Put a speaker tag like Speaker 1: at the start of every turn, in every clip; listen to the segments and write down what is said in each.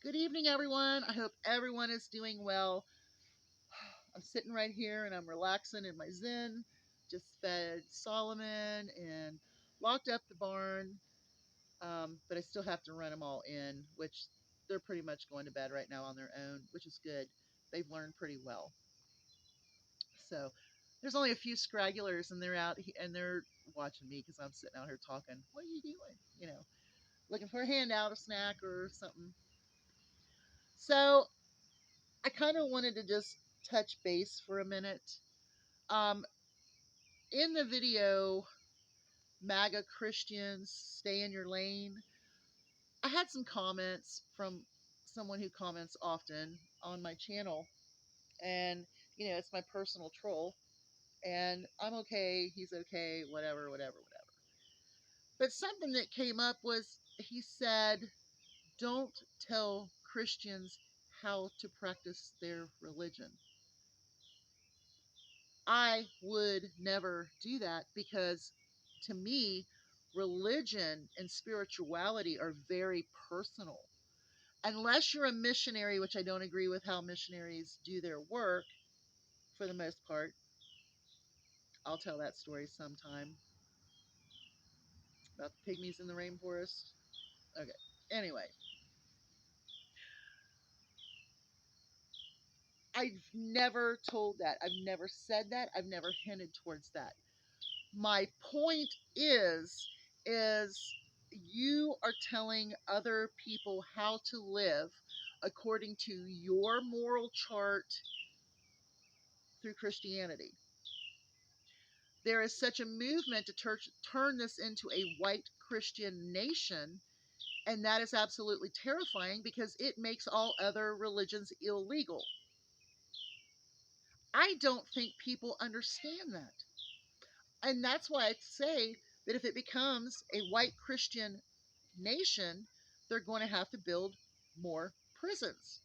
Speaker 1: Good evening, everyone. I hope everyone is doing well. I'm sitting right here and I'm relaxing in my zen. Just fed Solomon and locked up the barn, but I still have to run them all in, which they're pretty much going to bed right now on their own, which is good. They've learned pretty well. So there's only a few scragglers, and they're out and they're watching me because I'm sitting out here talking. What are you doing? Looking for a handout, a snack, or something. So I kind of wanted to just touch base for a minute. Um, in the video, MAGA Christians, stay in your lane, I had some comments from someone who comments often on my channel. And, it's my personal troll. And I'm okay, he's okay, whatever, whatever, whatever. But something that came up was he said, don't tell Christians how to practice their religion. I would never do that because to me, religion and spirituality are very personal. Unless you're a missionary, which I don't agree with how missionaries do their work for the most part. I'll tell that story sometime about the pygmies in the rainforest. Okay. Anyway, I've never told that. I've never said that. I've never hinted towards that. My point is you are telling other people how to live according to your moral chart through Christianity. There is such a movement to turn this into a white Christian nation, and that is absolutely terrifying because it makes all other religions illegal. I don't think people understand that. And that's why I say that if it becomes a white Christian nation, they're going to have to build more prisons.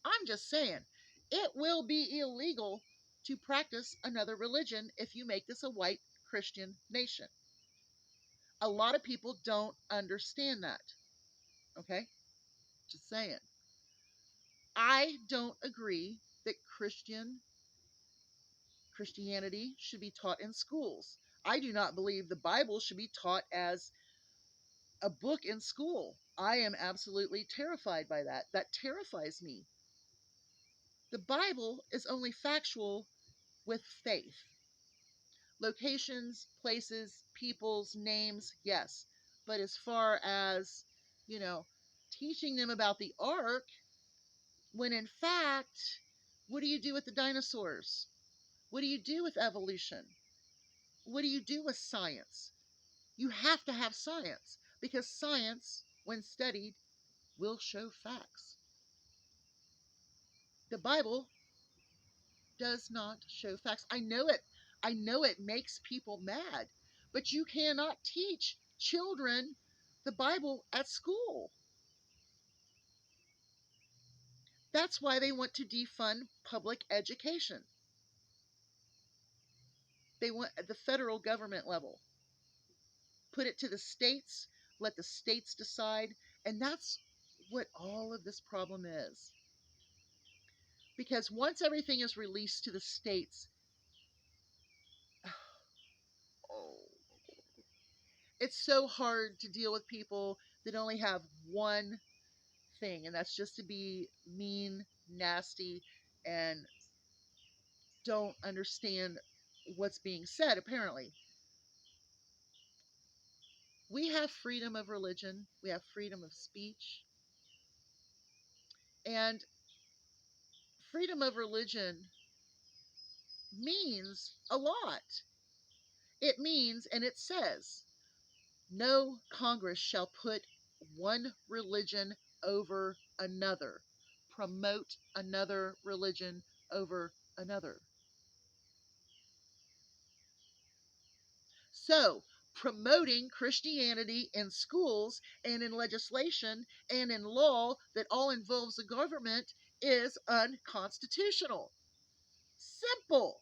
Speaker 1: I'm just saying, it will be illegal to practice another religion if you make this a white Christian nation. A lot of people don't understand that. Okay? Just saying. I don't agree that Christianity should be taught in schools. I do not believe the Bible should be taught as a book in school. I am absolutely terrified by that. That terrifies me. The Bible is only factual with faith. Locations, places, people's names, yes. But as far as, you know, teaching them about the ark, when in fact, what do you do with the dinosaurs? What do you do with evolution? What do you do with science? You have to have science because science, when studied, will show facts. The Bible does not show facts. I know it. I know it makes people mad, but you cannot teach children the Bible at school. That's why they want to defund public education. They want at the federal government level. Put it to the states, let the states decide, and that's what all of this problem is. Because once everything is released to the states, oh, it's so hard to deal with people that only have one thing, and that's just to be mean, nasty, and don't understand what's being said, apparently. We have freedom of religion, we have freedom of speech, and freedom of religion means a lot. It means, and it says, no Congress shall put one religion over another, promote another religion over another. So, promoting Christianity in schools and in legislation and in law that all involves the government is unconstitutional. Simple.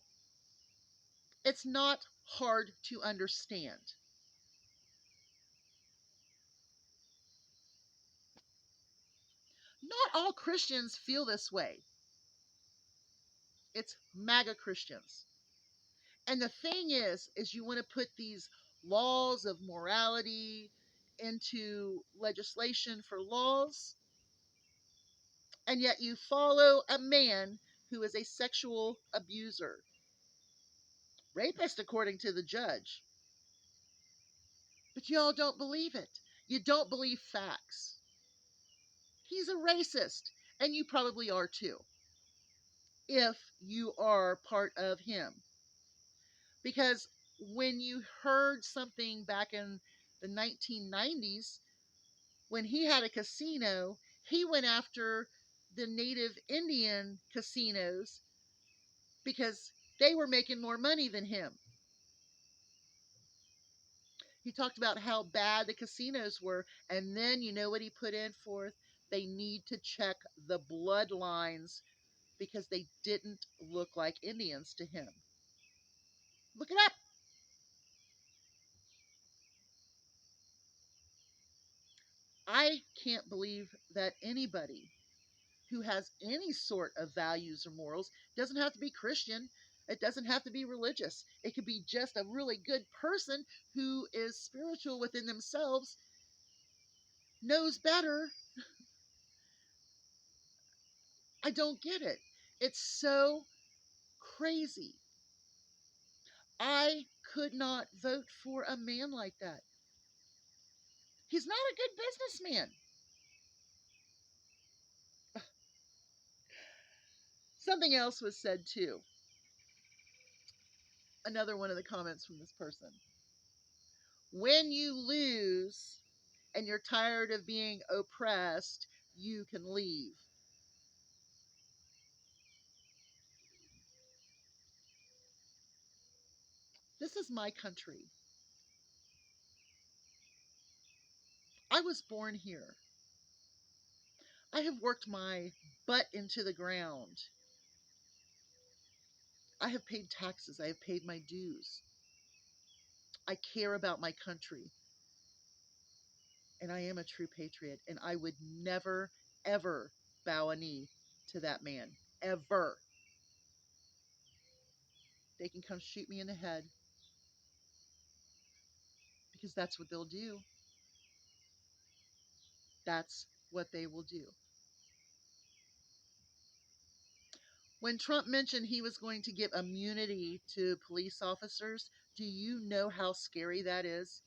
Speaker 1: It's not hard to understand. Not all Christians feel this way. It's MAGA Christians. And the thing is you want to put these laws of morality into legislation for laws, and yet you follow a man who is a sexual abuser, rapist according to the judge. But y'all don't believe it. You don't believe facts. He's a racist, and you probably are too, if you are part of him. Because when you heard something back in the 1990s, when he had a casino, he went after the native Indian casinos because they were making more money than him. He talked about how bad the casinos were, and then you know what he put in forth? They need to check the bloodlines because they didn't look like Indians to him. Look it up. I can't believe that anybody who has any sort of values or morals doesn't have to be Christian. It doesn't have to be religious. It could be just a really good person who is spiritual within themselves, knows better. I don't get it. It's so crazy. I could not vote for a man like that. He's not a good businessman. Something else was said too. Another one of the comments from this person. When you lose and you're tired of being oppressed, you can leave. This is my country. I was born here. I have worked my butt into the ground. I have paid taxes. I have paid my dues. I care about my country. And I am a true patriot. And I would never, ever bow a knee to that man. Ever. They can come shoot me in the head because that's what they'll do. That's what they will do. When Trump mentioned he was going to give immunity to police officers, do you know how scary that is?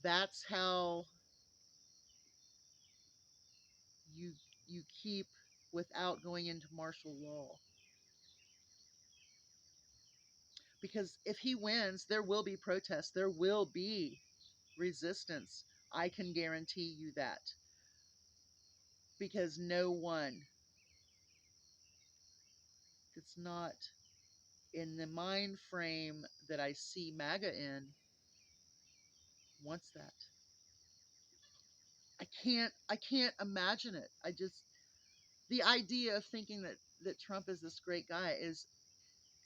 Speaker 1: That's how you you keep without going into martial law. Because if he wins, there will be protests, there will be resistance. I can guarantee you that. Because no one that's not in the mind frame that I see MAGA in wants that. I can't imagine it. I just the idea of thinking that Trump is this great guy is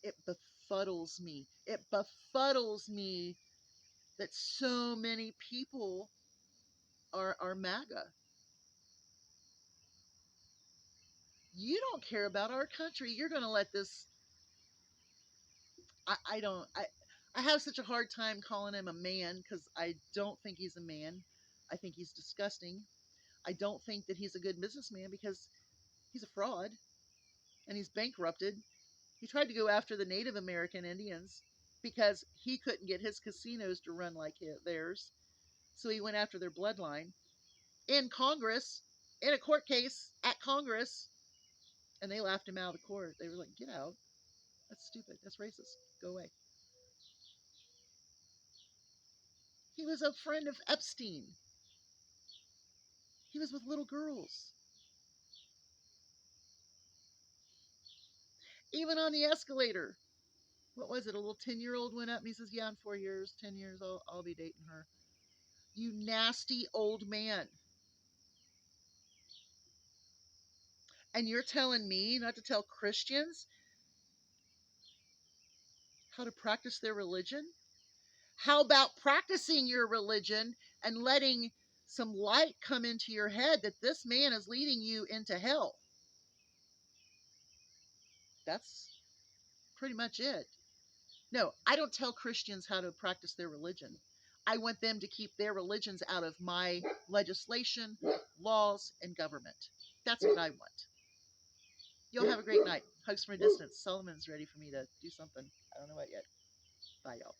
Speaker 1: it befuddles me. It befuddles me that so many people are MAGA. You don't care about our country. You're going to let this. I don't. I have such a hard time calling him a man because I don't think he's a man. I think he's disgusting. I don't think that he's a good businessman because he's a fraud and he's bankrupted. He tried to go after the Native American Indians because he couldn't get his casinos to run like theirs. So he went after their bloodline in Congress, in a court case at Congress, and they laughed him out of court. They were like, get out. That's stupid. That's racist. Go away. He was a friend of Epstein. He was with little girls. Even on the escalator. What was it? A little 10-year-old went up and he says, yeah, in 4 years, 10 years, I'll be dating her. You nasty old man. And you're telling me not to tell Christians how to practice their religion? How about practicing your religion and letting some light come into your head that this man is leading you into hell. That's pretty much it. No, I don't tell Christians how to practice their religion. I want them to keep their religions out of my legislation, laws, and government. That's what I want. Y'all have a great night. Hugs from a distance. Solomon's ready for me to do something. I don't know what yet. Bye, y'all.